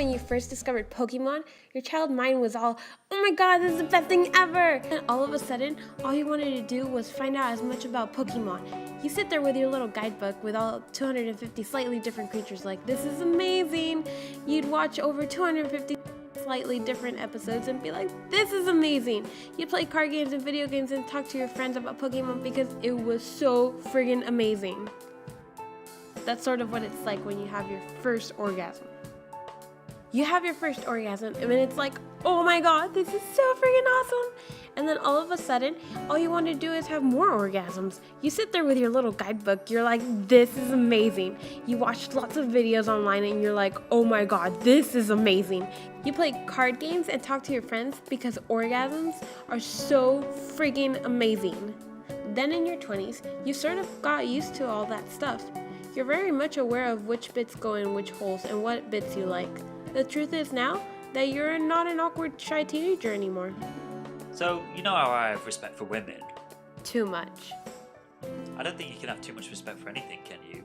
when you first discovered Pokemon, your child mind was all, oh my god, this is the best thing ever! And all of a sudden, all you wanted to do was find out as much about Pokemon. You sit there with your little guidebook with all 250 slightly different creatures like, this is amazing! You'd watch over 250 slightly different episodes and be like, this is amazing! You'd play card games and video games and talk to your friends about Pokemon because it was so friggin' amazing. That's sort of what it's like when you have your first orgasm. You have your first orgasm and then it's like, oh my god, this is so freaking awesome! And then all of a sudden, all you want to do is have more orgasms. You sit there with your little guidebook, you're like, this is amazing. You watch lots of videos online and you're like, oh my god, this is amazing. You play card games and talk to your friends because orgasms are so freaking amazing. Then in your 20s, you sort of got used to all that stuff. You're very much aware of which bits go in which holes and what bits you like. The truth is now that you're not an awkward, shy teenager anymore. So, you know how I have respect for women? Too much. I don't think you can have too much respect for anything, can you?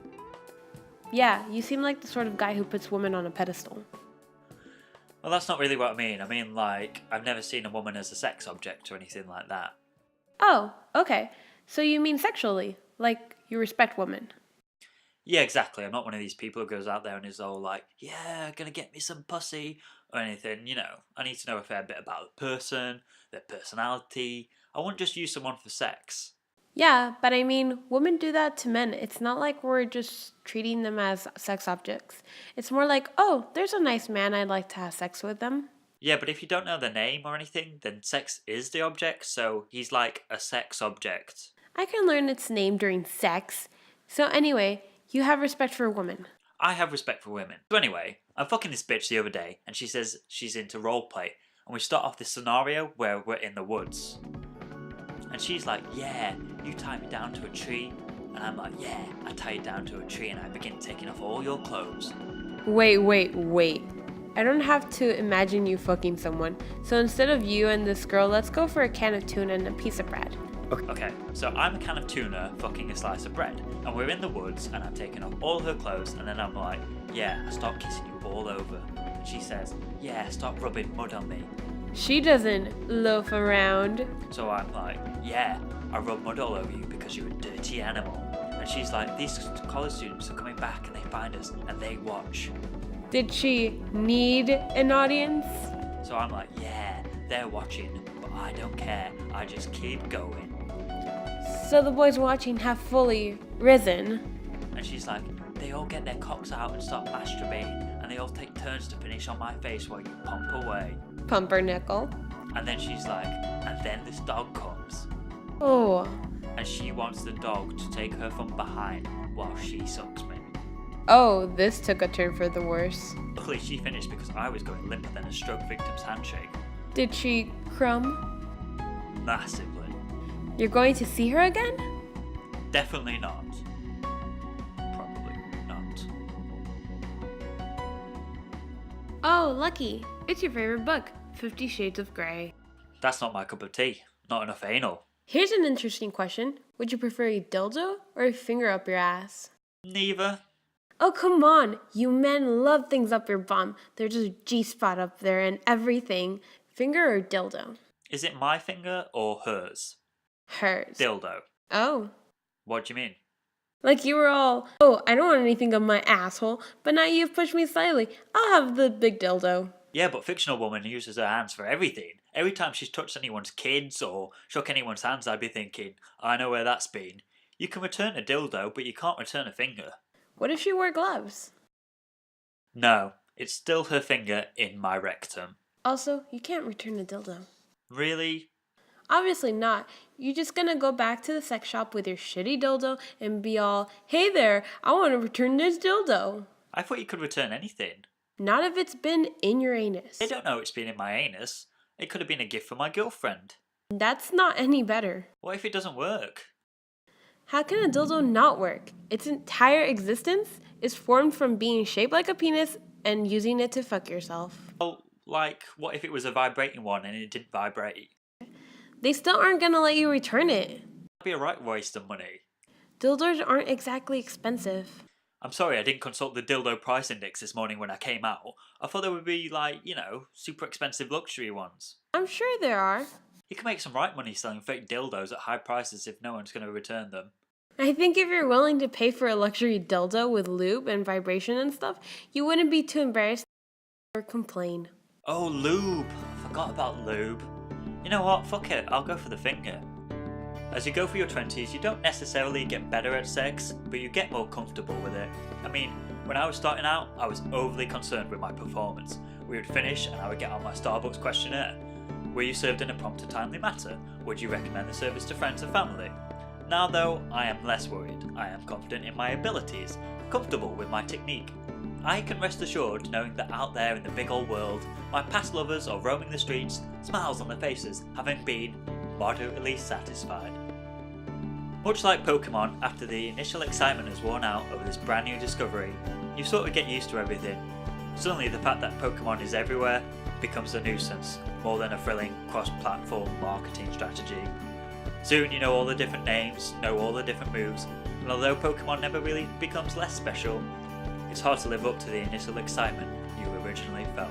Yeah, you seem like the sort of guy who puts women on a pedestal. Well, that's not really what I mean. I mean, like, I've never seen a woman as a sex object or anything like that. Oh, okay. So you mean sexually, like you respect women. Yeah, exactly. I'm not one of these people who goes out there and is all like, yeah, gonna get me some pussy or anything, you know. I need to know a fair bit about the person, their personality. I wouldn't just use someone for sex. Yeah, but I mean, women do that to men. It's not like we're just treating them as sex objects. It's more like, oh, there's a nice man, I'd like to have sex with them. Yeah, but if you don't know the name or anything, then sex is the object, so he's like a sex object. I can learn its name during sex. So anyway, you have respect for women. I have respect for women. So anyway, I'm fucking this bitch the other day, and she says she's into roleplay, and we start off this scenario where we're in the woods. And she's like, yeah, you tie me down to a tree. And I'm like, yeah, I tie you down to a tree and I begin taking off all your clothes. Wait. I don't have to imagine you fucking someone. So instead of you and this girl, let's go for a can of tuna and a piece of bread. Okay, so I'm a can of tuna fucking a slice of bread. And we're in the woods and I'm taking off all her clothes and then I'm like, yeah, I start kissing you all over. And she says, yeah, stop rubbing mud on me. She doesn't loaf around. So I'm like, yeah, I rub mud all over you because you're a dirty animal. And she's like, these college students are coming back and they find us and they watch. Did she need an audience? So I'm like, yeah, they're watching, but I don't care. I just keep going. So the boys watching have fully risen. And she's like, they all get their cocks out and start masturbating, and they all take turns to finish on my face while you pump away. Pumpernickel. And then she's like, and then this dog comes. Oh. And she wants the dog to take her from behind while she sucks me. Oh, this took a turn for the worse. Luckily she finished because I was going limper than a stroke victim's handshake. Did she crumb? Massively. You're going to see her again? Definitely not. Probably not. Oh, lucky. It's your favorite book, 50 Shades of Grey. That's not my cup of tea. Not enough anal. Here's an interesting question. Would you prefer a dildo or a finger up your ass? Neither. Oh, come on. You men love things up your bum. There's a G-spot up there and everything. Finger or dildo? Is it my finger or hers? Hers. Dildo. Oh. What do you mean? Like you were all, oh, I don't want anything up my asshole, but now you've pushed me slightly. I'll have the big dildo. Yeah, but fictional woman uses her hands for everything. Every time she's touched anyone's kids or shook anyone's hands, I'd be thinking, I know where that's been. You can return a dildo, but you can't return a finger. What if she wore gloves? No, it's still her finger in my rectum. Also, you can't return a dildo. Really? Obviously not. You're just gonna go back to the sex shop with your shitty dildo and be all, hey there, I want to return this dildo. I thought you could return anything. Not if it's been in your anus. I don't know it's been in my anus. It could have been a gift from my girlfriend. That's not any better. What if it doesn't work? How can a dildo not work? Its entire existence is formed from being shaped like a penis and using it to fuck yourself. Well, like, what if it was a vibrating one and it didn't vibrate? They still aren't gonna let you return it. That'd be a right waste of money. Dildos aren't exactly expensive. I'm sorry I didn't consult the dildo price index this morning when I came out. I thought there would be like, super expensive luxury ones. I'm sure there are. You can make some right money selling fake dildos at high prices if no one's going to return them. I think if you're willing to pay for a luxury dildo with lube and vibration and stuff, you wouldn't be too embarrassed or complain. Oh, lube! I forgot about lube. You know what? Fuck it, I'll go for the finger. As you go through your 20s, you don't necessarily get better at sex, but you get more comfortable with it. I mean, when I was starting out, I was overly concerned with my performance. We would finish and I would get on my Starbucks questionnaire. Were you served in a prompt or timely manner? Would you recommend the service to friends and family? Now though, I am less worried. I am confident in my abilities, comfortable with my technique. I can rest assured knowing that out there in the big old world, my past lovers are roaming the streets, smiles on their faces, having been moderately satisfied. Much like Pokemon, after the initial excitement has worn out over this brand new discovery, you sort of get used to everything. Suddenly the fact that Pokemon is everywhere becomes a nuisance, more than a thrilling cross-platform marketing strategy. Soon you know all the different names, know all the different moves, and although Pokemon never really becomes less special, it's hard to live up to the initial excitement you originally felt.